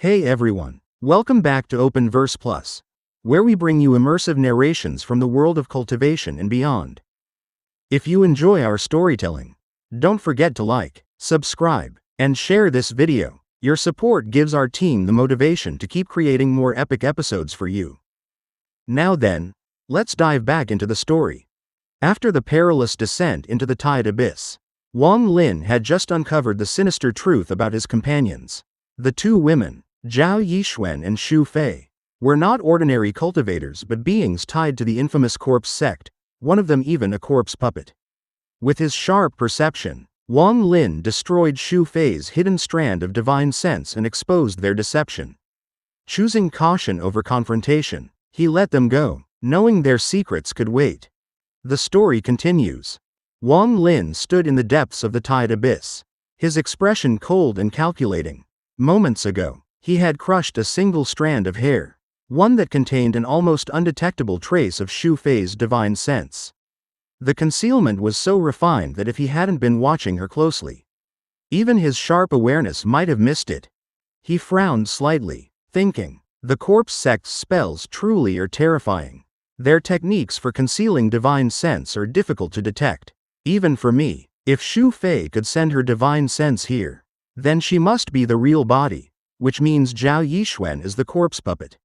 Hey everyone, welcome back to Open Verse Plus, where we bring you immersive narrations from the world of cultivation and beyond. If you enjoy our storytelling, don't forget to like, subscribe, and share this video. Your support gives our team the motivation to keep creating more epic episodes for you. Now then, let's dive back into the story. After the perilous descent into the Tide Abyss, Wang Lin had just uncovered the sinister truth about his companions. The two women, Zhao Yixuan and Xu Fei, were not ordinary cultivators but beings tied to the infamous Corpse Sect, one of them even a corpse puppet. With his sharp perception, Wang Lin destroyed Xu Fei's hidden strand of divine sense and exposed their deception. Choosing caution over confrontation, he let them go, knowing their secrets could wait. The story continues. Wang Lin stood in the depths of the Tide Abyss, his expression cold and calculating. Moments ago, he had crushed a single strand of hair, one that contained an almost undetectable trace of Xu Fei's divine sense. The concealment was so refined that if he hadn't been watching her closely, even his sharp awareness might have missed it. He frowned slightly, thinking, the Corpse Sect's spells truly are terrifying. Their techniques for concealing divine sense are difficult to detect, even for me. If Xu Fei could send her divine sense here, then she must be the real body, which means Zhao Yixuan is the corpse puppet.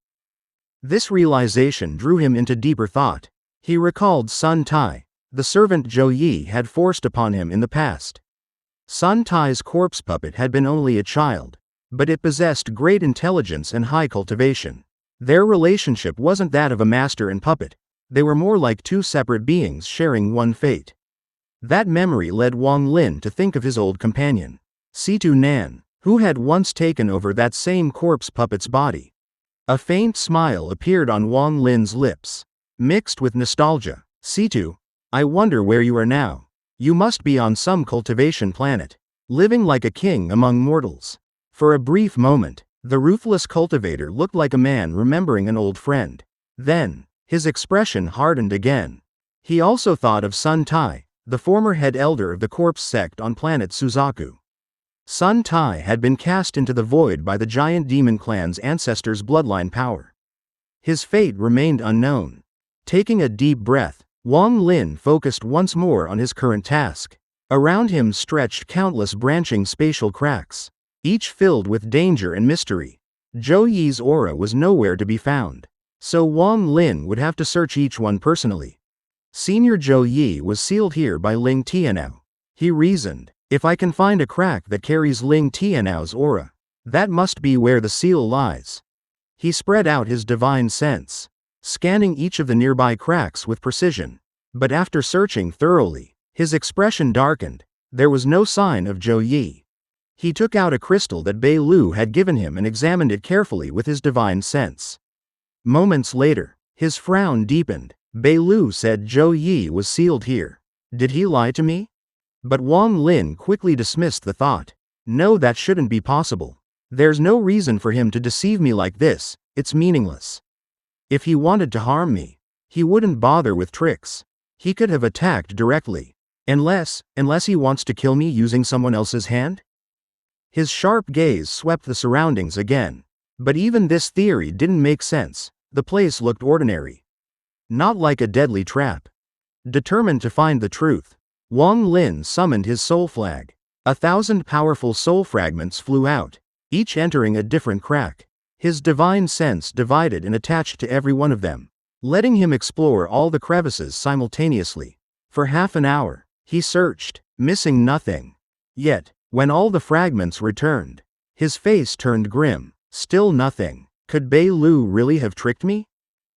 This realization drew him into deeper thought. He recalled Sun Tai, the servant Zhou Yi had forced upon him in the past. Sun Tai's corpse puppet had been only a child, but it possessed great intelligence and high cultivation. Their relationship wasn't that of a master and puppet, they were more like two separate beings sharing one fate. That memory led Wang Lin to think of his old companion, Situ Nan, who had once taken over that same corpse puppet's body. A faint smile appeared on Wang Lin's lips, mixed with nostalgia. Situ, I wonder where you are now. You must be on some cultivation planet, living like a king among mortals. For a brief moment, the ruthless cultivator looked like a man remembering an old friend. Then, his expression hardened again. He also thought of Sun Tai, the former head elder of the Corpse Sect on planet Suzaku. Sun Tai had been cast into the void by the giant demon clan's ancestors' bloodline power. His fate remained unknown. Taking a deep breath, Wang Lin focused once more on his current task. Around him stretched countless branching spatial cracks, each filled with danger and mystery. Zhou Yi's aura was nowhere to be found, so Wang Lin would have to search each one personally. Senior Zhou Yi was sealed here by Ling Tianao. He reasoned, if I can find a crack that carries Ling Tianao's aura, that must be where the seal lies. He spread out his divine sense, scanning each of the nearby cracks with precision. But after searching thoroughly, his expression darkened. There was no sign of Zhou Yi. He took out a crystal that Bei Lu had given him and examined it carefully with his divine sense. Moments later, his frown deepened. Bei Lu said Zhou Yi was sealed here. Did he lie to me? But Wang Lin quickly dismissed the thought. No, that shouldn't be possible. There's no reason for him to deceive me like this, it's meaningless. If he wanted to harm me, he wouldn't bother with tricks. He could have attacked directly. Unless he wants to kill me using someone else's hand? His sharp gaze swept the surroundings again. But even this theory didn't make sense. The place looked ordinary, not like a deadly trap. Determined to find the truth, Wang Lin summoned his soul flag. 1,000 powerful soul fragments flew out, each entering a different crack. His divine sense divided and attached to every one of them, letting him explore all the crevices simultaneously. For half an hour, he searched, missing nothing. Yet, when all the fragments returned, his face turned grim. Still nothing. Could Bei Lu really have tricked me?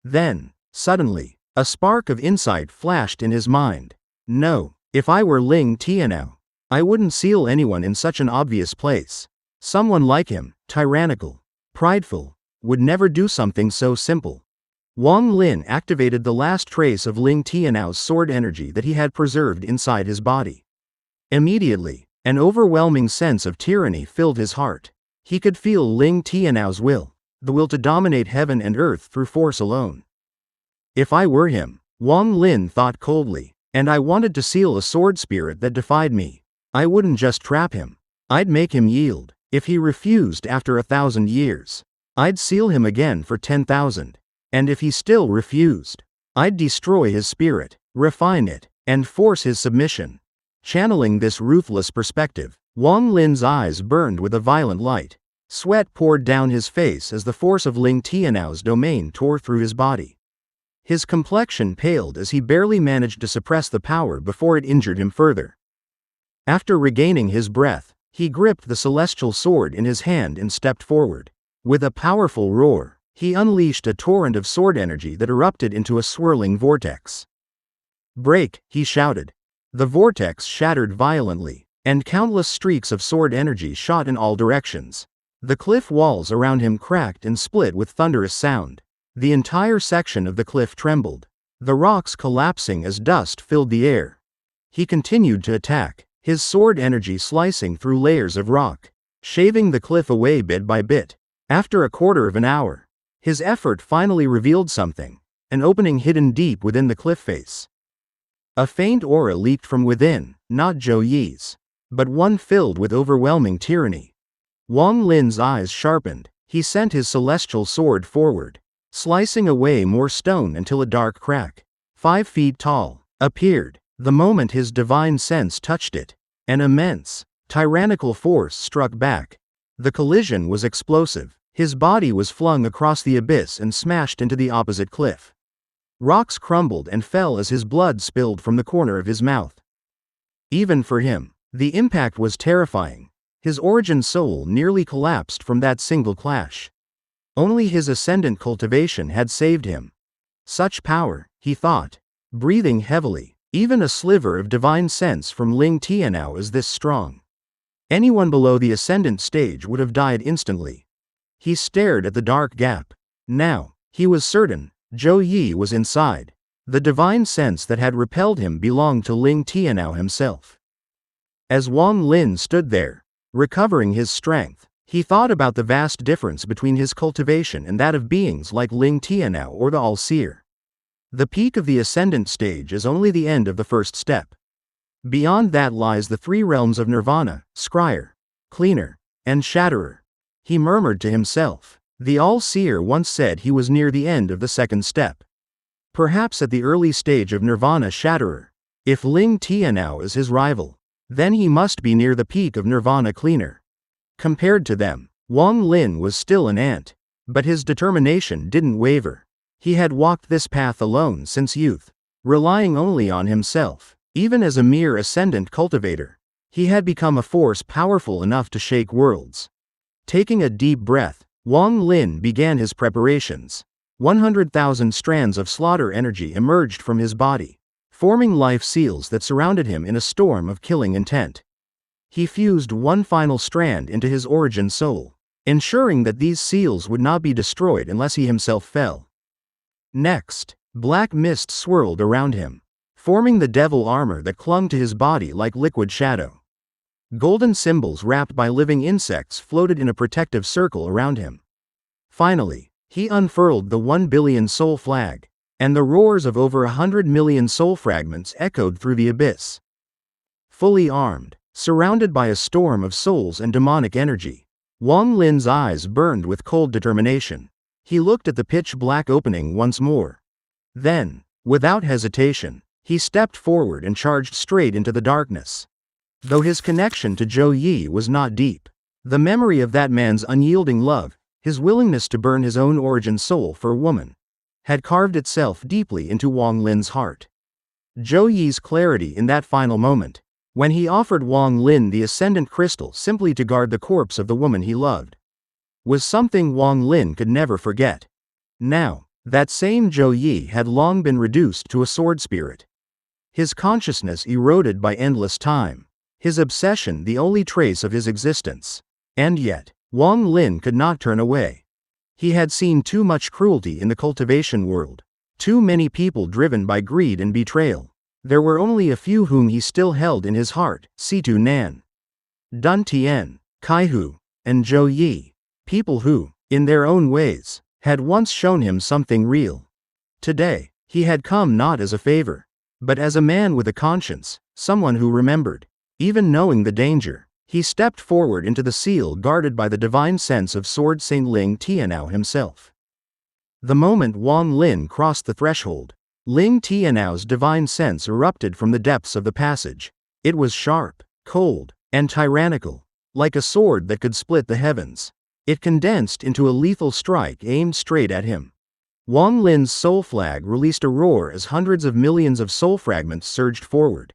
Then, suddenly, a spark of insight flashed in his mind. No, if I were Ling Tianao, I wouldn't seal anyone in such an obvious place. Someone like him, tyrannical, prideful, would never do something so simple. Wang Lin activated the last trace of Ling Tianao's sword energy that he had preserved inside his body. Immediately, an overwhelming sense of tyranny filled his heart. He could feel Ling Tianao's will, the will to dominate heaven and earth through force alone. If I were him, Wang Lin thought coldly, and I wanted to seal a sword spirit that defied me, I wouldn't just trap him, I'd make him yield. If he refused after 1,000 years, I'd seal him again for 10,000. And if he still refused, I'd destroy his spirit, refine it, and force his submission. Channeling this ruthless perspective, Wang Lin's eyes burned with a violent light. Sweat poured down his face as the force of Ling Tianou's domain tore through his body. His complexion paled as he barely managed to suppress the power before it injured him further. After regaining his breath, he gripped the celestial sword in his hand and stepped forward. With a powerful roar, he unleashed a torrent of sword energy that erupted into a swirling vortex. "Break!" he shouted. The vortex shattered violently, and countless streaks of sword energy shot in all directions. The cliff walls around him cracked and split with thunderous sound. The entire section of the cliff trembled, the rocks collapsing as dust filled the air. He continued to attack, his sword energy slicing through layers of rock, shaving the cliff away bit by bit. After a quarter of an hour, his effort finally revealed something, an opening hidden deep within the cliff face. A faint aura leaked from within, not Zhou Yi's, but one filled with overwhelming tyranny. Wang Lin's eyes sharpened. He sent his celestial sword forward, slicing away more stone until a dark crack, 5 feet tall, appeared. The moment his divine sense touched it, an immense, tyrannical force struck back. The collision was explosive. His body was flung across the abyss and smashed into the opposite cliff. Rocks crumbled and fell as his blood spilled from the corner of his mouth. Even for him, the impact was terrifying. His origin soul nearly collapsed from that single clash. Only his ascendant cultivation had saved him. Such power, he thought, breathing heavily. Even a sliver of divine sense from Ling Tianou is this strong. Anyone below the ascendant stage would have died instantly. He stared at the dark gap. Now, he was certain, Zhou Yi was inside. The divine sense that had repelled him belonged to Ling Tianou himself. As Wang Lin stood there, recovering his strength, he thought about the vast difference between his cultivation and that of beings like Ling Tianou or the All-Seer. The peak of the ascendant stage is only the end of the first step. Beyond that lies the 3 realms of nirvana, scryer, cleaner, and shatterer. He murmured to himself. The All-Seer once said he was near the end of the second step. Perhaps at the early stage of nirvana shatterer. If Ling Tianou is his rival, then he must be near the peak of nirvana cleaner. Compared to them, Wang Lin was still an ant, but his determination didn't waver. He had walked this path alone since youth, relying only on himself. Even as a mere ascendant cultivator, he had become a force powerful enough to shake worlds. Taking a deep breath, Wang Lin began his preparations. 100,000 strands of slaughter energy emerged from his body, forming life seals that surrounded him in a storm of killing intent. He fused one final strand into his origin soul, ensuring that these seals would not be destroyed unless he himself fell. Next, black mist swirled around him, forming the devil armor that clung to his body like liquid shadow. Golden symbols wrapped by living insects floated in a protective circle around him. Finally, he unfurled the 1 billion soul flag, and the roars of over 100 million soul fragments echoed through the abyss. Fully armed, surrounded by a storm of souls and demonic energy, Wang Lin's eyes burned with cold determination. He looked at the pitch-black opening once more. Then, without hesitation, he stepped forward and charged straight into the darkness. Though his connection to Zhou Yi was not deep, the memory of that man's unyielding love, his willingness to burn his own origin soul for a woman, had carved itself deeply into Wang Lin's heart. Zhou Yi's clarity in that final moment, when he offered Wang Lin the ascendant crystal simply to guard the corpse of the woman he loved, was something Wang Lin could never forget. Now, that same Zhou Yi had long been reduced to a sword spirit. His consciousness eroded by endless time. His obsession the only trace of his existence. And yet, Wang Lin could not turn away. He had seen too much cruelty in the cultivation world. Too many people driven by greed and betrayal. There were only a few whom he still held in his heart: Situ Nan, Dun Tian, Kai Hu, and Zhou Yi. People who, in their own ways, had once shown him something real. Today, he had come not as a favor, but as a man with a conscience, someone who remembered. Even knowing the danger, He stepped forward into the seal guarded by the divine sense of Sword Saint Ling Tianao himself. The moment Wang Lin crossed the threshold, Ling Tianao's divine sense erupted from the depths of the passage. It was sharp, cold, and tyrannical, like a sword that could split the heavens. It condensed into a lethal strike aimed straight at him. Wang Lin's soul flag released a roar as hundreds of millions of soul fragments surged forward,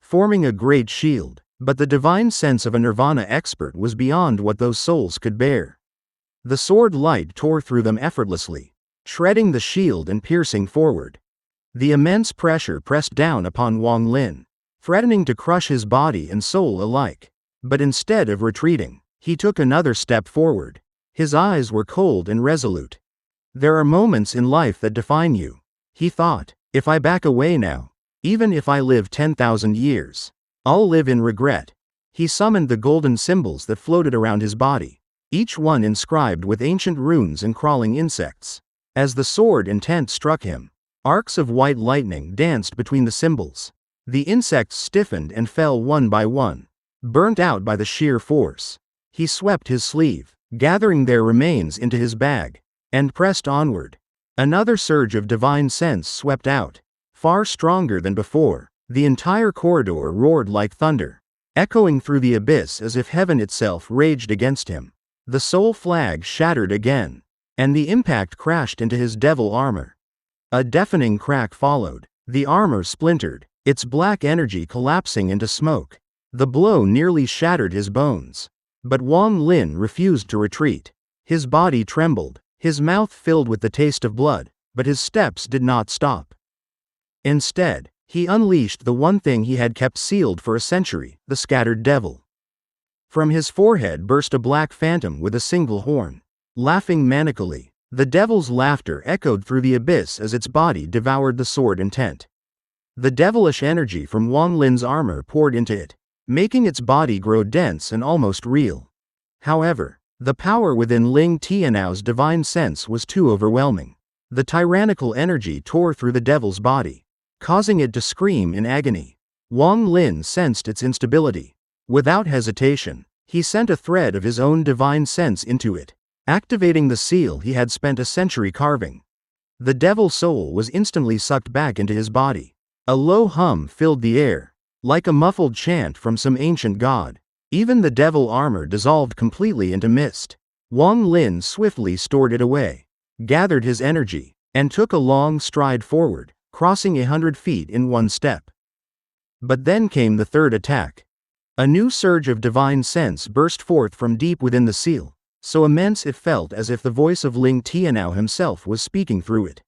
forming a great shield, but the divine sense of a nirvana expert was beyond what those souls could bear. The sword light tore through them effortlessly, shredding the shield and piercing forward. The immense pressure pressed down upon Wang Lin, threatening to crush his body and soul alike. But instead of retreating, he took another step forward. His eyes were cold and resolute. There are moments in life that define you, he thought. If I back away now, even if I live 10,000 years, I'll live in regret. He summoned the golden symbols that floated around his body, each one inscribed with ancient runes and crawling insects. As the sword intent struck him, arcs of white lightning danced between the symbols. The insects stiffened and fell one by one, burnt out by the sheer force. He swept his sleeve, gathering their remains into his bag, and pressed onward. Another surge of divine sense swept out, far stronger than before. The entire corridor roared like thunder, echoing through the abyss as if heaven itself raged against him. The soul flag shattered again, and the impact crashed into his devil armor. A deafening crack followed. The armor splintered, its black energy collapsing into smoke. The blow nearly shattered his bones. But Wang Lin refused to retreat. His body trembled, his mouth filled with the taste of blood, but his steps did not stop. Instead, he unleashed the one thing he had kept sealed for a century, the scattered devil. From his forehead burst a black phantom with a single horn, laughing manically. The devil's laughter echoed through the abyss as its body devoured the sword intent. The devilish energy from Wang Lin's armor poured into it, making its body grow dense and almost real. However, the power within Ling Tianao's divine sense was too overwhelming. The tyrannical energy tore through the devil's body, causing it to scream in agony. Wang Lin sensed its instability. Without hesitation, he sent a thread of his own divine sense into it, activating the seal he had spent a century carving. The devil soul was instantly sucked back into his body. A low hum filled the air, like a muffled chant from some ancient god. Even the devil armor dissolved completely into mist. Wang Lin swiftly stored it away, gathered his energy, and took a long stride forward, crossing 100 feet in one step. But then came the third attack. A new surge of divine sense burst forth from deep within the seal, so immense it felt as if the voice of Ling Tianao himself was speaking through it.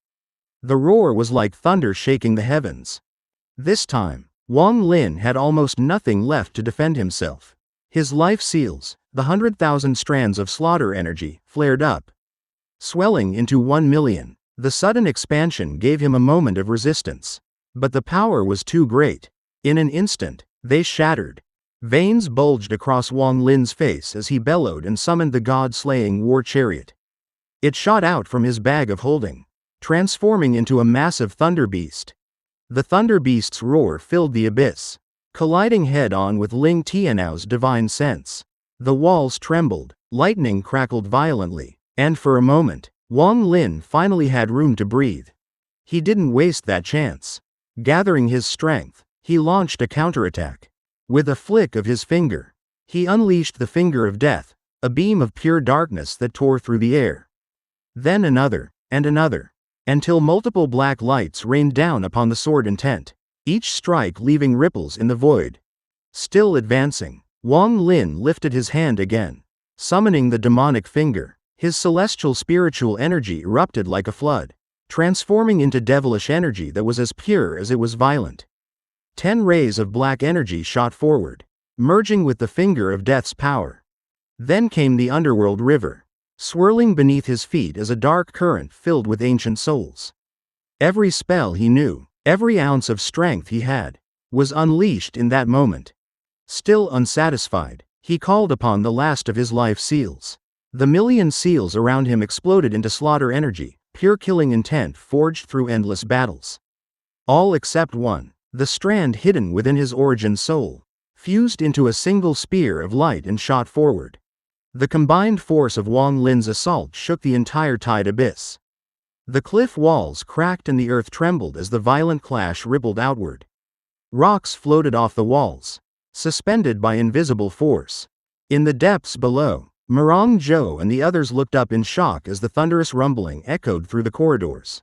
The roar was like thunder shaking the heavens. This time, Wang Lin had almost nothing left to defend himself. His life seals, the 100,000 strands of slaughter energy, flared up, swelling into 1 million. The sudden expansion gave him a moment of resistance. But the power was too great. In an instant, they shattered. Veins bulged across Wang Lin's face as he bellowed and summoned the god-slaying war chariot. It shot out from his bag of holding, transforming into a massive thunder beast. The thunder beast's roar filled the abyss, colliding head-on with Ling Tianao's divine sense. The walls trembled, lightning crackled violently, and for a moment, Wang Lin finally had room to breathe. He didn't waste that chance. Gathering his strength, he launched a counterattack. With a flick of his finger, he unleashed the finger of death, a beam of pure darkness that tore through the air. Then another, and another, until multiple black lights rained down upon the sword intent, each strike leaving ripples in the void. Still advancing, Wang Lin lifted his hand again, summoning the demonic finger. His celestial spiritual energy erupted like a flood, transforming into devilish energy that was as pure as it was violent. 10 rays of black energy shot forward, merging with the finger of death's power. Then came the underworld river, swirling beneath his feet as a dark current filled with ancient souls. Every spell he knew, every ounce of strength he had, was unleashed in that moment. Still unsatisfied, he called upon the last of his life seals. The million seals around him exploded into slaughter energy, pure killing intent forged through endless battles. All except one, the strand hidden within his origin soul, fused into a single spear of light and shot forward. The combined force of Wang Lin's assault shook the entire tide abyss. The cliff walls cracked and the earth trembled as the violent clash rippled outward. Rocks floated off the walls, suspended by invisible force. In the depths below, Mirang Zhou and the others looked up in shock as the thunderous rumbling echoed through the corridors.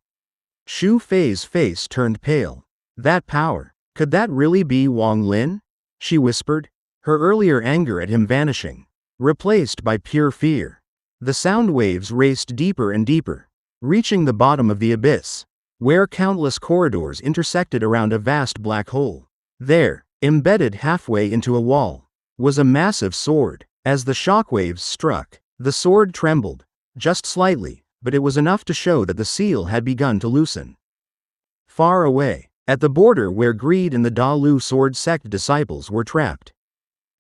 Xu Fei's face turned pale. That power, could that really be Wang Lin? She whispered, her earlier anger at him vanishing, replaced by pure fear. The sound waves raced deeper and deeper, reaching the bottom of the abyss, where countless corridors intersected around a vast black hole. There, embedded halfway into a wall, was a massive sword. As the shockwaves struck, the sword trembled, just slightly, but it was enough to show that the seal had begun to loosen. Far away, at the border where Greed and the Da Lu sword sect disciples were trapped,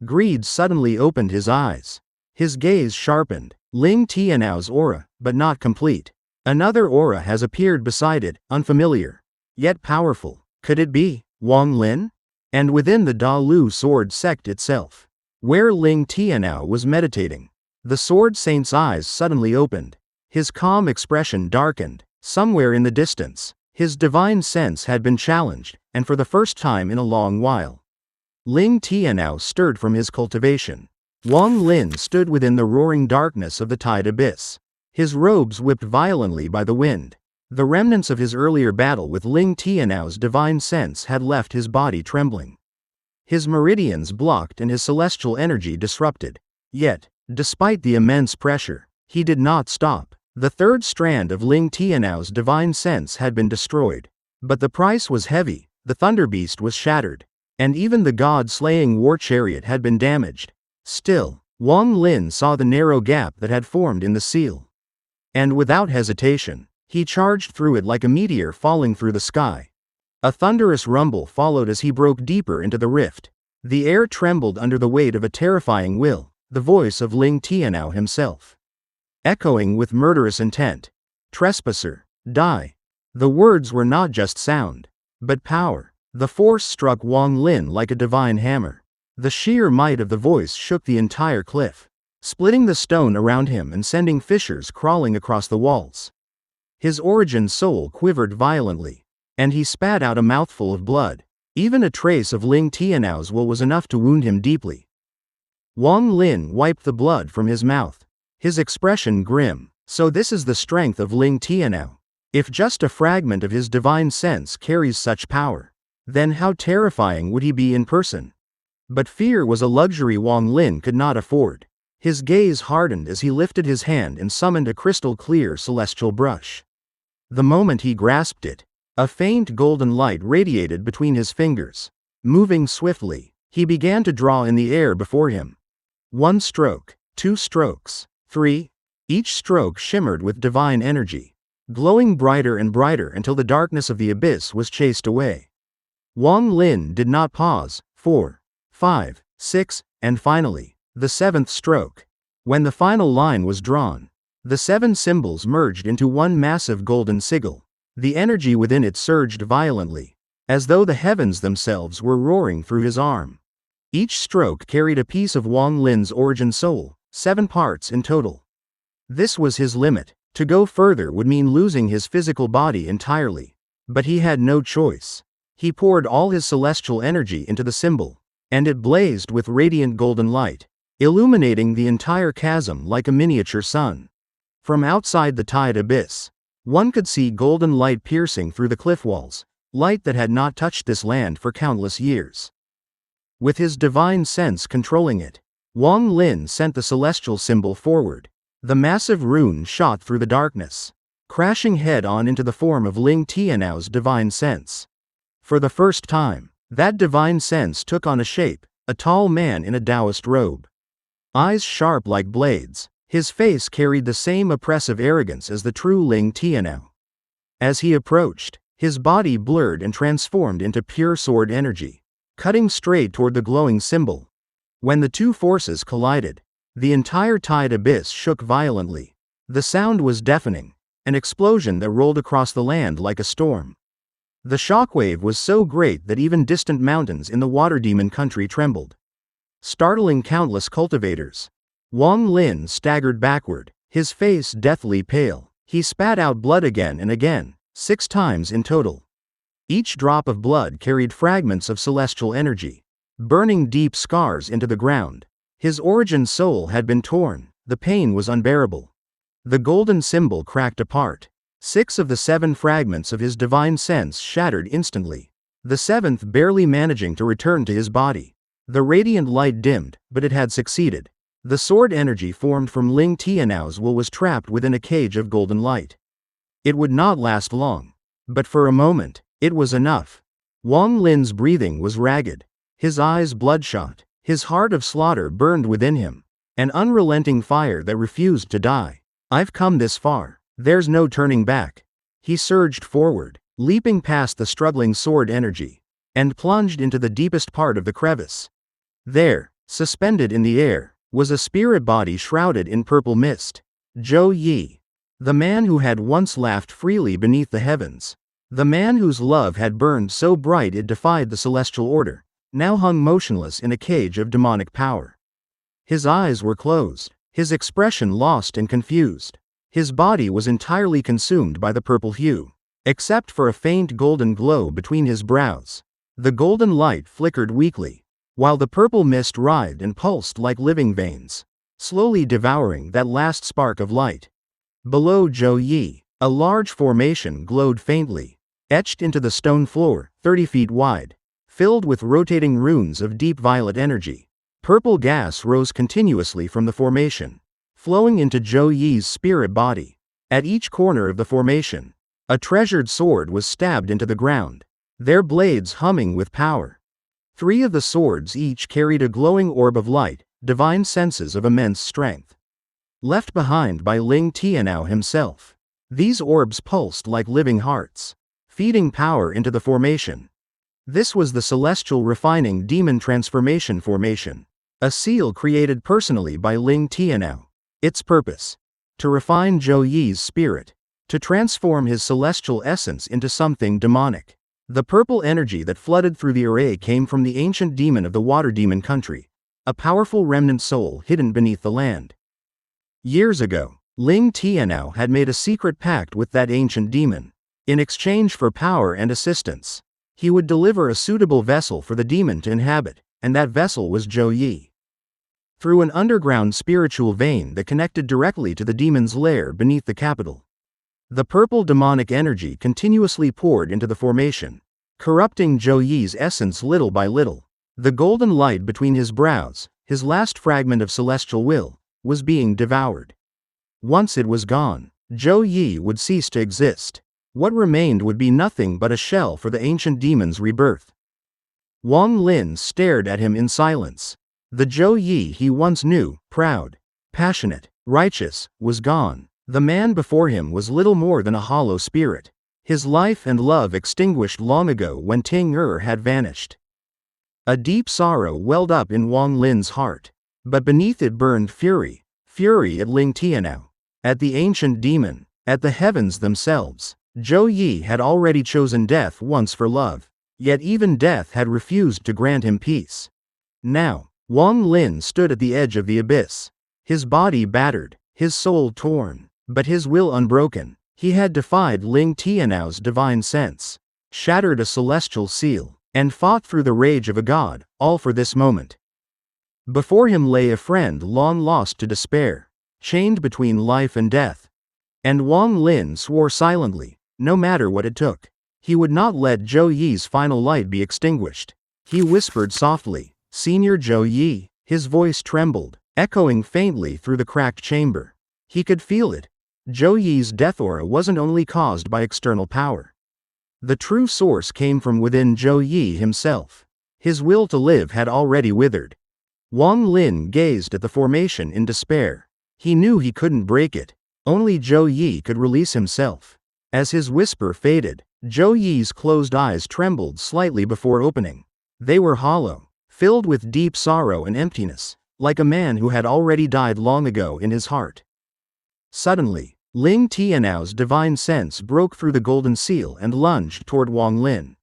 Greed suddenly opened his eyes. His gaze sharpened. Ling Tianou's aura, but not complete. Another aura has appeared beside it, unfamiliar, yet powerful. Could it be Wang Lin? And within the Da Lu sword sect itself, where Ling Tianou was meditating, the sword saint's eyes suddenly opened. His calm expression darkened. Somewhere in the distance, his divine sense had been challenged, and for the first time in a long while, Ling Tianou stirred from his cultivation. Wang Lin stood within the roaring darkness of the tide abyss. His robes whipped violently by the wind. The remnants of his earlier battle with Ling Tianou's divine sense had left his body trembling. His meridians blocked and his celestial energy disrupted. Yet, despite the immense pressure, he did not stop. The third strand of Ling Tianou's divine sense had been destroyed. But the price was heavy. The Thunder Beast was shattered, and even the god-slaying war chariot had been damaged. Still, Wang Lin saw the narrow gap that had formed in the seal. And without hesitation, he charged through it like a meteor falling through the sky. A thunderous rumble followed as he broke deeper into the rift. The air trembled under the weight of a terrifying will, the voice of Ling Tianou himself, echoing with murderous intent. "Trespasser, die." The words were not just sound, but power. The force struck Wang Lin like a divine hammer. The sheer might of the voice shook the entire cliff, splitting the stone around him and sending fissures crawling across the walls. His origin soul quivered violently, and he spat out a mouthful of blood. Even a trace of Ling Tianou's will was enough to wound him deeply. Wang Lin wiped the blood from his mouth, his expression grim. So this is the strength of Ling Tianou. If just a fragment of his divine sense carries such power, then how terrifying would he be in person? But fear was a luxury Wang Lin could not afford. His gaze hardened as he lifted his hand and summoned a crystal-clear celestial brush. The moment he grasped it, a faint golden light radiated between his fingers. Moving swiftly, he began to draw in the air before him. 1 stroke, 2 strokes, 3. Each stroke shimmered with divine energy, glowing brighter and brighter until the darkness of the abyss was chased away. Wang Lin did not pause. 4, 5, 6, and finally, the 7th stroke. When the final line was drawn, the 7 symbols merged into one massive golden sigil. The energy within it surged violently, as though the heavens themselves were roaring through his arm. Each stroke carried a piece of Wang Lin's origin soul, 7 parts in total. This was his limit. To go further would mean losing his physical body entirely. But he had no choice. He poured all his celestial energy into the symbol, and it blazed with radiant golden light, illuminating the entire chasm like a miniature sun. From outside the tide abyss, one could see golden light piercing through the cliff walls, light that had not touched this land for countless years. With his divine sense controlling it, Wang Lin sent the celestial symbol forward. The massive rune shot through the darkness, crashing head-on into the form of Ling Tianou's divine sense. For the first time, that divine sense took on a shape, a tall man in a Taoist robe. Eyes sharp like blades, his face carried the same oppressive arrogance as the true Ling Tianou. As he approached, his body blurred and transformed into pure sword energy, cutting straight toward the glowing symbol. When the two forces collided, the entire tide abyss shook violently. The sound was deafening, an explosion that rolled across the land like a storm. The shockwave was so great that even distant mountains in the Water Demon country trembled. startling countless cultivators. Wang Lin staggered backward, his face deathly pale. He spat out blood again and again, 6 times in total. Each drop of blood carried fragments of celestial energy, burning deep scars into the ground. His origin soul had been torn, the pain was unbearable. The golden symbol cracked apart. 6 of the 7 fragments of his divine sense shattered instantly, the 7th barely managing to return to his body. The radiant light dimmed, but it had succeeded. The sword energy formed from Ling Tianou's will was trapped within a cage of golden light. It would not last long. But for a moment, it was enough. Wang Lin's breathing was ragged, his eyes bloodshot, his heart of slaughter burned within him, an unrelenting fire that refused to die. I've come this far. There's no turning back. He surged forward, leaping past the struggling sword energy, and plunged into the deepest part of the crevice. There, suspended in the air, was a spirit body shrouded in purple mist. Zhou Yi. The man who had once laughed freely beneath the heavens. The man whose love had burned so bright it defied the celestial order, now hung motionless in a cage of demonic power. His eyes were closed, his expression lost and confused. His body was entirely consumed by the purple hue, except for a faint golden glow between his brows. The golden light flickered weakly, while the purple mist writhed and pulsed like living veins, slowly devouring that last spark of light. Below Zhou Yi, a large formation glowed faintly, etched into the stone floor, 30 feet wide, filled with rotating runes of deep violet energy. Purple gas rose continuously from the formation, flowing into Zhou Yi's spirit body. At each corner of the formation, a treasured sword was stabbed into the ground, their blades humming with power. 3 of the swords each carried a glowing orb of light, divine senses of immense strength. Left behind by Ling Tianou himself, these orbs pulsed like living hearts, feeding power into the formation. This was the celestial refining demon transformation formation, a seal created personally by Ling Tianou. Its purpose: to refine Zhou Yi's spirit, to transform his celestial essence into something demonic. The purple energy that flooded through the array came from the ancient demon of the water demon country, a powerful remnant soul hidden beneath the land. Years ago, Ling Tianou had made a secret pact with that ancient demon. In exchange for power and assistance, he would deliver a suitable vessel for the demon to inhabit, and that vessel was Zhou Yi. Through an underground spiritual vein that connected directly to the demon's lair beneath the capital, the purple demonic energy continuously poured into the formation, corrupting Zhou Yi's essence little by little. The golden light between his brows, his last fragment of celestial will, was being devoured. Once it was gone, Zhou Yi would cease to exist. What remained would be nothing but a shell for the ancient demon's rebirth. Wang Lin stared at him in silence. The Zhou Yi he once knew, proud, passionate, righteous, was gone. The man before him was little more than a hollow spirit, his life and love extinguished long ago when Ting had vanished. A deep sorrow welled up in Wang Lin's heart, but beneath it burned fury, fury at Ling Tianou, at the ancient demon, at the heavens themselves. Zhou Yi had already chosen death once for love, yet even death had refused to grant him peace. Now, Wang Lin stood at the edge of the abyss, his body battered, his soul torn, but his will unbroken. He had defied Ling Tianou's divine sense, shattered a celestial seal, and fought through the rage of a god, all for this moment. Before him lay a friend long lost to despair, chained between life and death. And Wang Lin swore silently, no matter what it took, he would not let Zhou Yi's final light be extinguished. He whispered softly, "Senior Zhou Yi." His voice trembled, echoing faintly through the cracked chamber. He could feel it. Zhou Yi's death aura wasn't only caused by external power. The true source came from within Zhou Yi himself. His will to live had already withered. Wang Lin gazed at the formation in despair. He knew he couldn't break it. Only Zhou Yi could release himself. As his whisper faded, Zhou Yi's closed eyes trembled slightly before opening. They were hollow, filled with deep sorrow and emptiness, like a man who had already died long ago in his heart. Suddenly, Ling Tianou's divine sense broke through the golden seal and lunged toward Wang Lin.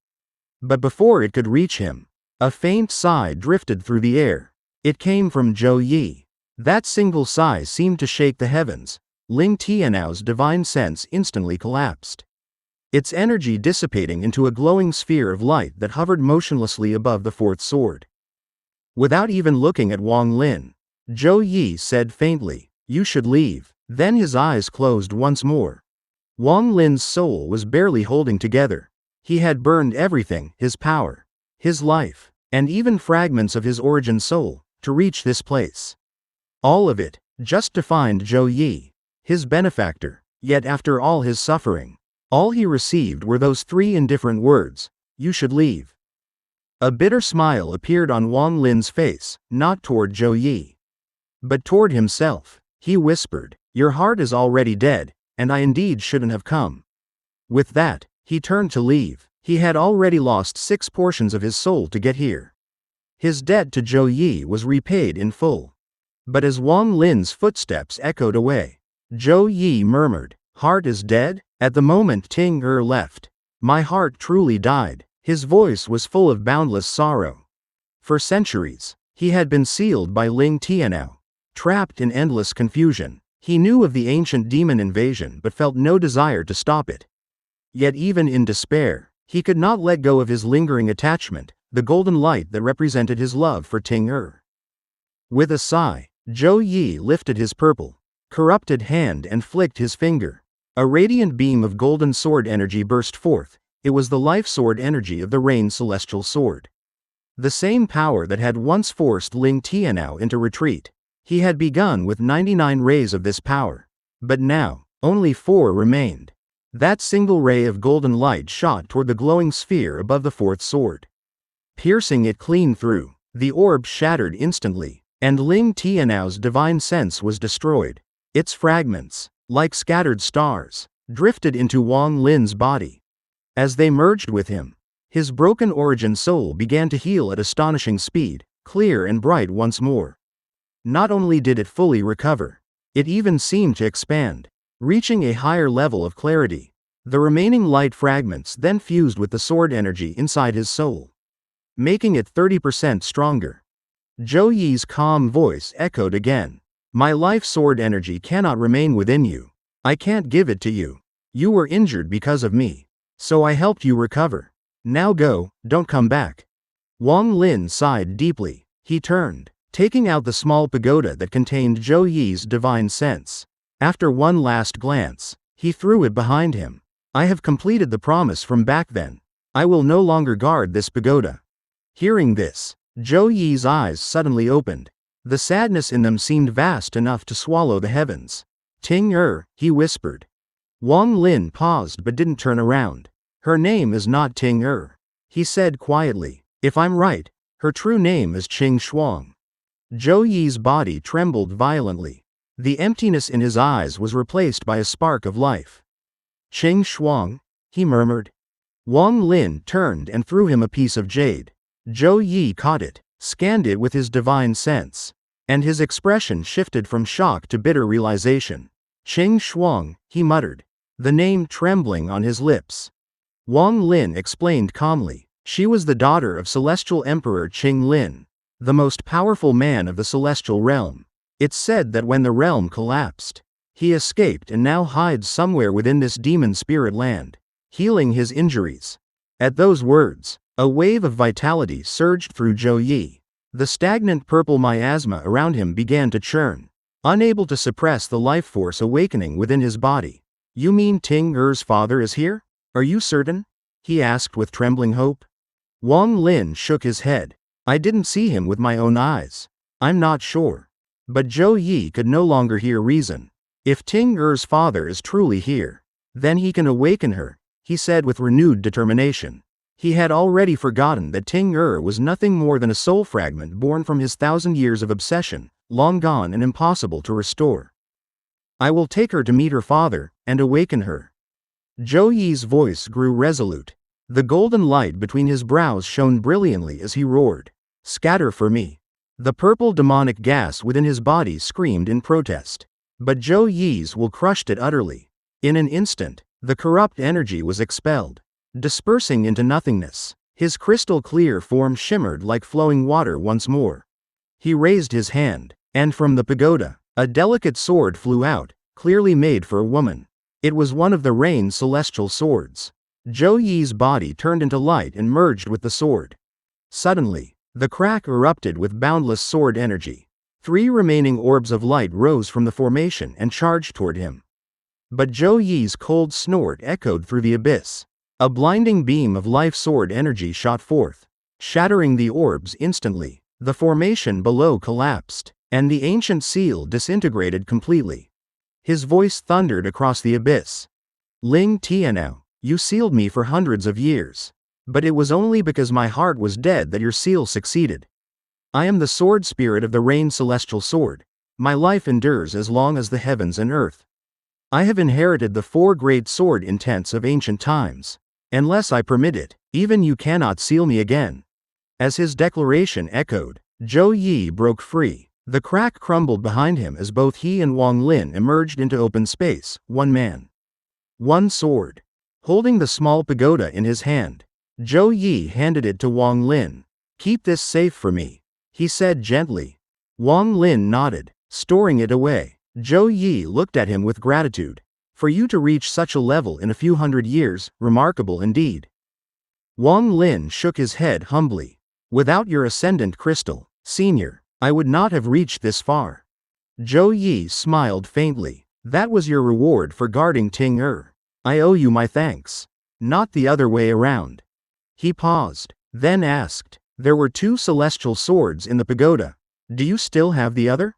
But before it could reach him, a faint sigh drifted through the air. It came from Zhou Yi. That single sigh seemed to shake the heavens. Ling Tianao's divine sense instantly collapsed, its energy dissipating into a glowing sphere of light that hovered motionlessly above the fourth sword. Without even looking at Wang Lin, Zhou Yi said faintly, "You should leave." Then his eyes closed once more. Wang Lin's soul was barely holding together. He had burned everything, his power, his life, and even fragments of his origin soul, to reach this place. All of it, just to find Zhou Yi, his benefactor. Yet after all his suffering, all he received were those three indifferent words, "You should leave." A bitter smile appeared on Wang Lin's face, not toward Zhou Yi, but toward himself. He whispered, "Your heart is already dead, and I indeed shouldn't have come." With that, he turned to leave. He had already lost 6 portions of his soul to get here. His debt to Zhou Yi was repaid in full. But as Wang Lin's footsteps echoed away, Zhou Yi murmured, "Heart is dead?" At the moment Ting left, my heart truly died. His voice was full of boundless sorrow. For centuries, he had been sealed by Ling Tianao, trapped in endless confusion. He knew of the ancient demon invasion but felt no desire to stop it. Yet even in despair, he could not let go of his lingering attachment, the golden light that represented his love for Ting. With a sigh, Zhou Yi lifted his purple, corrupted hand and flicked his finger. A radiant beam of golden sword energy burst forth. It was the life sword energy of the Rain Celestial Sword. The same power that had once forced Ling Tianao into retreat. He had begun with 99 rays of this power, but now, only 4 remained. That single ray of golden light shot toward the glowing sphere above the fourth sword. Piercing it clean through, the orb shattered instantly, and Ling Tianao's divine sense was destroyed. Its fragments, like scattered stars, drifted into Wang Lin's body. As they merged with him, his broken origin soul began to heal at astonishing speed, clear and bright once more. Not only did it fully recover, it even seemed to expand, reaching a higher level of clarity. The remaining light fragments then fused with the sword energy inside his soul, making it 30% stronger. Zhou Yi's calm voice echoed again. "My life sword energy cannot remain within you. I can't give it to you. You were injured because of me, so I helped you recover. Now go, don't come back." Wang Lin sighed deeply. He turned, taking out the small pagoda that contained Zhou Yi's divine sense. After one last glance, he threw it behind him. "I have completed the promise from back then. I will no longer guard this pagoda." Hearing this, Zhou Yi's eyes suddenly opened. The sadness in them seemed vast enough to swallow the heavens. "Ting he whispered. Wang Lin paused but didn't turn around. "Her name is not Ting he said quietly. "If I'm right, her true name is Qing Shuang." Zhou Yi's body trembled violently. The emptiness in his eyes was replaced by a spark of life. "Qing Shuang?" he murmured. Wang Lin turned and threw him a piece of jade. Zhou Yi caught it, scanned it with his divine sense, and his expression shifted from shock to bitter realization. "Qing Shuang," he muttered, the name trembling on his lips. Wang Lin explained calmly. She was the daughter of Celestial Emperor Qing Lin, the most powerful man of the celestial realm. It's said that when the realm collapsed, he escaped and now hides somewhere within this demon spirit land, healing his injuries. At those words, a wave of vitality surged through Zhou Yi. The stagnant purple miasma around him began to churn, unable to suppress the life force awakening within his body. "You mean Ting father is here? Are you certain?" he asked with trembling hope. Wang Lin shook his head. "I didn't see him with my own eyes. I'm not sure." But Zhou Yi could no longer hear reason. "If Ting father is truly here, then he can awaken her," he said with renewed determination. He had already forgotten that Ting was nothing more than a soul fragment born from his 1,000 years of obsession, long gone and impossible to restore. "I will take her to meet her father, and awaken her." Zhou Yi's voice grew resolute. The golden light between his brows shone brilliantly as he roared, "Scatter for me." The purple demonic gas within his body screamed in protest. But Zhou Yi's will crushed it utterly. In an instant, the corrupt energy was expelled, dispersing into nothingness. His crystal clear form shimmered like flowing water once more. He raised his hand, and from the pagoda, a delicate sword flew out, clearly made for a woman. It was one of the rain's celestial swords. Zhou Yi's body turned into light and merged with the sword. Suddenly, the crack erupted with boundless sword energy. 3 remaining orbs of light rose from the formation and charged toward him. But Zhou Yi's cold snort echoed through the abyss. A blinding beam of life sword energy shot forth, shattering the orbs instantly. The formation below collapsed, and the ancient seal disintegrated completely. His voice thundered across the abyss. Ling Tianao, you sealed me for hundreds of years. But it was only because my heart was dead that your seal succeeded. I am the sword spirit of the rain celestial sword. My life endures as long as the heavens and earth. I have inherited the 4 great sword intents of ancient times. Unless I permit it, even you cannot seal me again. As his declaration echoed, Zhou Yi broke free. The crack crumbled behind him as both he and Wang Lin emerged into open space, one man, one sword. Holding the small pagoda in his hand, Zhou Yi handed it to Wang Lin. Keep this safe for me, he said gently. Wang Lin nodded, storing it away. Zhou Yi looked at him with gratitude. For you to reach such a level in a few hundred years, remarkable indeed. Wang Lin shook his head humbly. Without your ascendant crystal, senior, I would not have reached this far. Zhou Yi smiled faintly. That was your reward for guarding Ting Er. I owe you my thanks. Not the other way around. He paused, then asked, there were 2 celestial swords in the pagoda. Do you still have the other?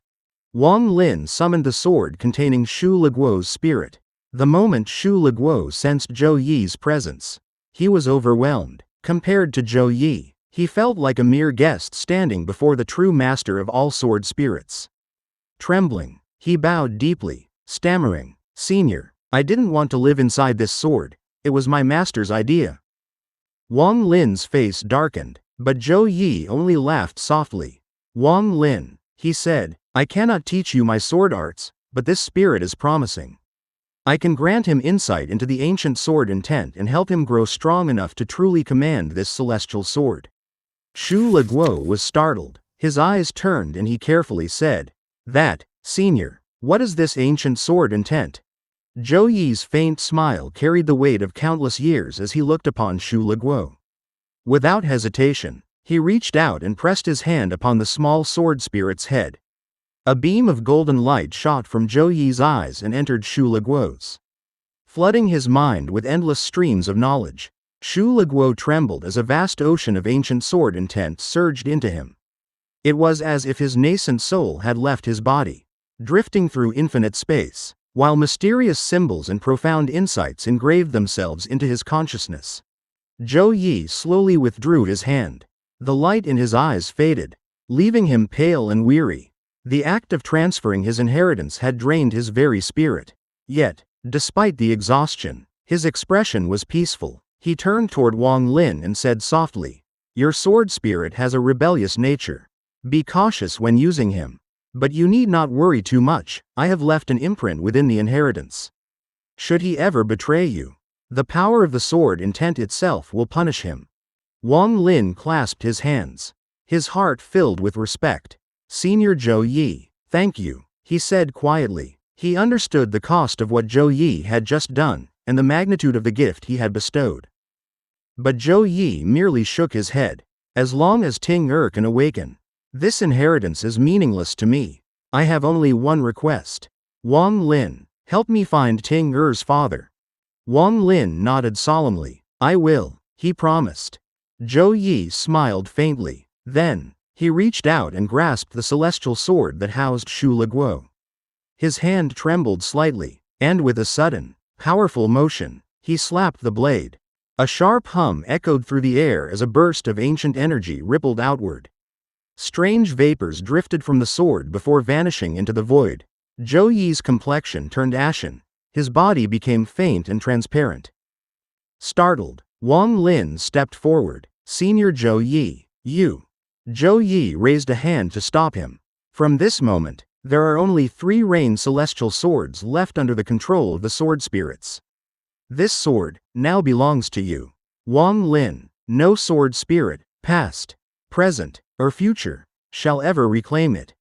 Wang Lin summoned the sword containing Xu Leguo's spirit. The moment Xu Leguo sensed Zhou Yi's presence, he was overwhelmed. Compared to Zhou Yi, he felt like a mere guest standing before the true master of all sword spirits. Trembling, he bowed deeply, stammering, Senior, I didn't want to live inside this sword, it was my master's idea. Wang Lin's face darkened, but Zhou Yi only laughed softly. Wang Lin, he said, I cannot teach you my sword arts, but this spirit is promising. I can grant him insight into the ancient sword intent and help him grow strong enough to truly command this celestial sword. Xu Leguo was startled. His eyes turned and he carefully said, That, Senior, what is this ancient sword intent? Zhou Yi's faint smile carried the weight of countless years as he looked upon Xu Leguo. Without hesitation, he reached out and pressed his hand upon the small sword spirit's head. A beam of golden light shot from Zhou Yi's eyes and entered Xu Leguo's, flooding his mind with endless streams of knowledge. Xu Leguo trembled as a vast ocean of ancient sword intent surged into him. It was as if his nascent soul had left his body, drifting through infinite space, while mysterious symbols and profound insights engraved themselves into his consciousness. Zhou Yi slowly withdrew his hand. The light in his eyes faded, leaving him pale and weary. The act of transferring his inheritance had drained his very spirit. Yet, despite the exhaustion, his expression was peaceful. He turned toward Wang Lin and said softly, Your sword spirit has a rebellious nature. Be cautious when using him. But you need not worry too much, I have left an imprint within the inheritance. Should he ever betray you, the power of the sword intent itself will punish him. Wang Lin clasped his hands, his heart filled with respect. Senior Zhou Yi, thank you, he said quietly. He understood the cost of what Zhou Yi had just done, and the magnitude of the gift he had bestowed. But Zhou Yi merely shook his head. As long as Ting Er can awaken, this inheritance is meaningless to me. I have only one request. Wang Lin, help me find Ting Er's father. Wang Lin nodded solemnly. I will, he promised. Zhou Yi smiled faintly. Then, he reached out and grasped the celestial sword that housed Xu Leguo. His hand trembled slightly, and with a sudden, powerful motion, he slapped the blade. A sharp hum echoed through the air as a burst of ancient energy rippled outward. Strange vapors drifted from the sword before vanishing into the void. Zhou Yi's complexion turned ashen. His body became faint and transparent. Startled, Wang Lin stepped forward. Senior Zhou Yi, you. Zhou Yi raised a hand to stop him. From this moment, there are only 3 rain celestial swords left under the control of the sword spirits. This sword now belongs to you. Wang Lin, no sword spirit, past, present, or future, shall ever reclaim it.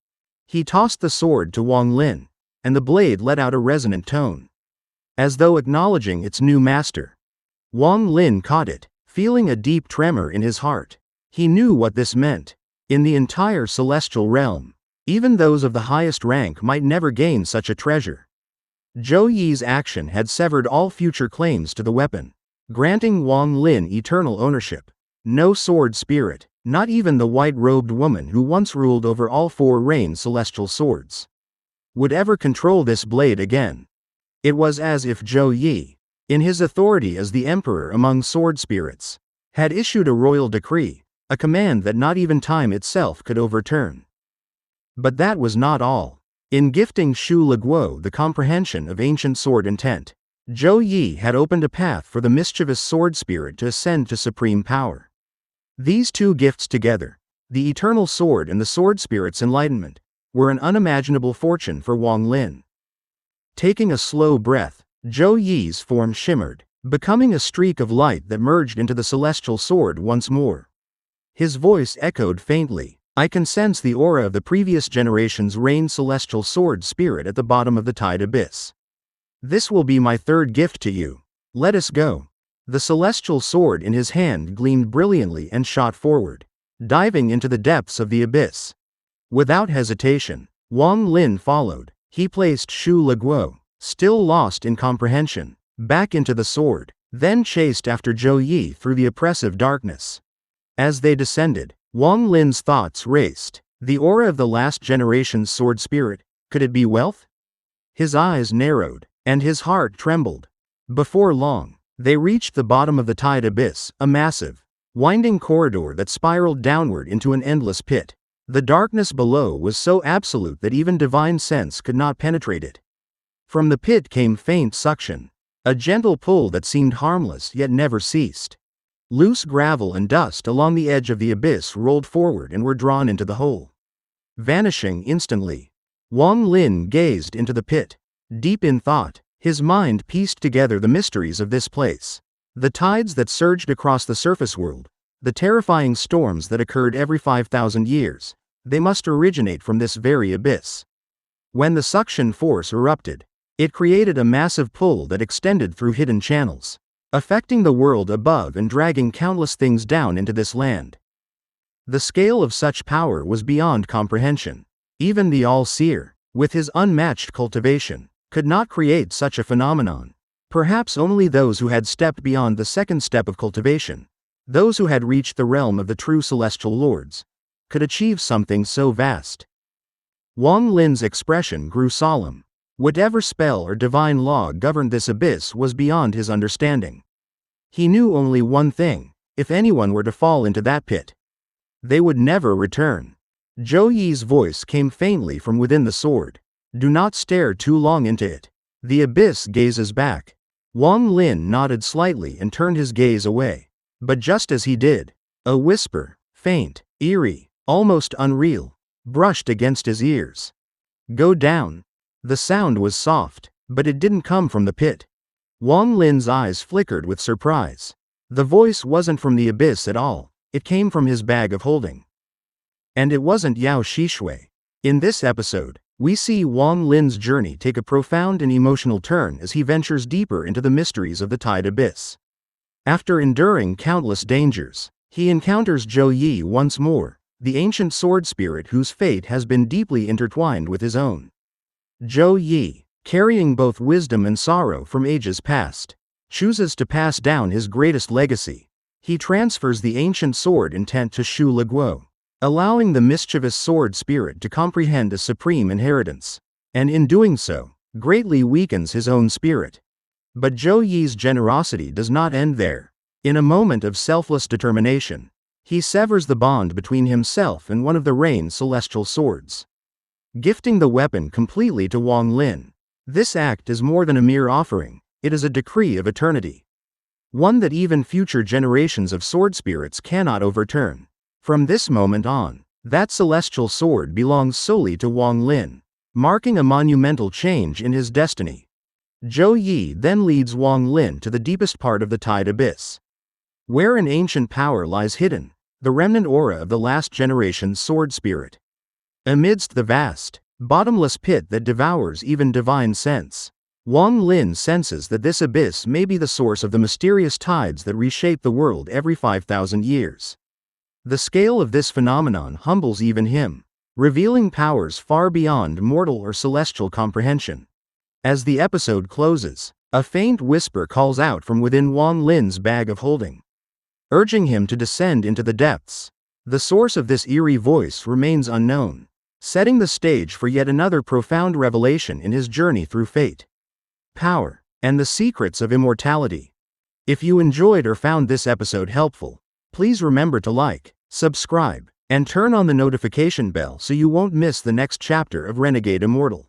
He tossed the sword to Wang Lin, and the blade let out a resonant tone, as though acknowledging its new master. Wang Lin caught it, feeling a deep tremor in his heart. He knew what this meant. In the entire celestial realm, even those of the highest rank might never gain such a treasure. Zhou Yi's action had severed all future claims to the weapon, granting Wang Lin eternal ownership. No sword spirit, not even the white-robed woman who once ruled over all four Rain celestial swords, would ever control this blade again. It was as if Zhou Yi, in his authority as the emperor among sword spirits, had issued a royal decree, a command that not even time itself could overturn. But that was not all. In gifting Xu Leguo the comprehension of ancient sword intent, Zhou Yi had opened a path for the mischievous sword spirit to ascend to supreme power. These two gifts together, the eternal sword and the sword spirit's enlightenment, were an unimaginable fortune for Wang Lin. Taking a slow breath, Zhou Yi's form shimmered, becoming a streak of light that merged into the celestial sword once more. His voice echoed faintly, "I can sense the aura of the previous generation's Rain celestial sword spirit at the bottom of the tide abyss. This will be my third gift to you. Let us go." The celestial sword in his hand gleamed brilliantly and shot forward, diving into the depths of the abyss. Without hesitation, Wang Lin followed. He placed Xu Leguo, still lost in comprehension, back into the sword, then chased after Zhou Yi through the oppressive darkness. As they descended, Wang Lin's thoughts raced. The aura of the last generation's sword spirit, could it be wealth? His eyes narrowed, and his heart trembled. Before long, they reached the bottom of the tide abyss, a massive, winding corridor that spiraled downward into an endless pit. The darkness below was so absolute that even divine sense could not penetrate it. From the pit came faint suction, a gentle pull that seemed harmless yet never ceased. Loose gravel and dust along the edge of the abyss rolled forward and were drawn into the hole, vanishing instantly. Wang Lin gazed into the pit, deep in thought. His mind pieced together the mysteries of this place. The tides that surged across the surface world, the terrifying storms that occurred every 5,000 years, they must originate from this very abyss. When the suction force erupted, it created a massive pull that extended through hidden channels, affecting the world above and dragging countless things down into this land. The scale of such power was beyond comprehension. Even the All-Seer, with his unmatched cultivation, could not create such a phenomenon. Perhaps only those who had stepped beyond the second step of cultivation, those who had reached the realm of the true celestial lords, could achieve something so vast. Wang Lin's expression grew solemn. Whatever spell or divine law governed this abyss was beyond his understanding. He knew only one thing: if anyone were to fall into that pit, they would never return. Zhou Yi's voice came faintly from within the sword. "Do not stare too long into it. The abyss gazes back." Wang Lin nodded slightly and turned his gaze away. But just as he did, a whisper, faint, eerie, almost unreal, brushed against his ears. "Go down." The sound was soft, but it didn't come from the pit. Wang Lin's eyes flickered with surprise. The voice wasn't from the abyss at all, it came from his bag of holding. And it wasn't Yao Xishui. In this episode, we see Wang Lin's journey take a profound and emotional turn as he ventures deeper into the mysteries of the tide abyss. After enduring countless dangers, he encounters Zhou Yi once more, the ancient sword spirit whose fate has been deeply intertwined with his own. Zhou Yi, carrying both wisdom and sorrow from ages past, chooses to pass down his greatest legacy. He transfers the ancient sword intent to Xu Leguo, allowing the mischievous sword spirit to comprehend a supreme inheritance, and in doing so, greatly weakens his own spirit. But Zhou Yi's generosity does not end there. In a moment of selfless determination, he severs the bond between himself and one of the Rain celestial swords, gifting the weapon completely to Wang Lin. This act is more than a mere offering, it is a decree of eternity, one that even future generations of sword spirits cannot overturn. From this moment on, that celestial sword belongs solely to Wang Lin, marking a monumental change in his destiny. Zhou Yi then leads Wang Lin to the deepest part of the tide abyss, where an ancient power lies hidden, the remnant aura of the last generation's sword spirit. Amidst the vast, bottomless pit that devours even divine sense, Wang Lin senses that this abyss may be the source of the mysterious tides that reshape the world every 5,000 years. The scale of this phenomenon humbles even him, revealing powers far beyond mortal or celestial comprehension. As the episode closes, a faint whisper calls out from within Wang Lin's bag of holding, urging him to descend into the depths. The source of this eerie voice remains unknown, setting the stage for yet another profound revelation in his journey through fate, power, and the secrets of immortality. If you enjoyed or found this episode helpful, please remember to like, subscribe, and turn on the notification bell so you won't miss the next chapter of Renegade Immortal.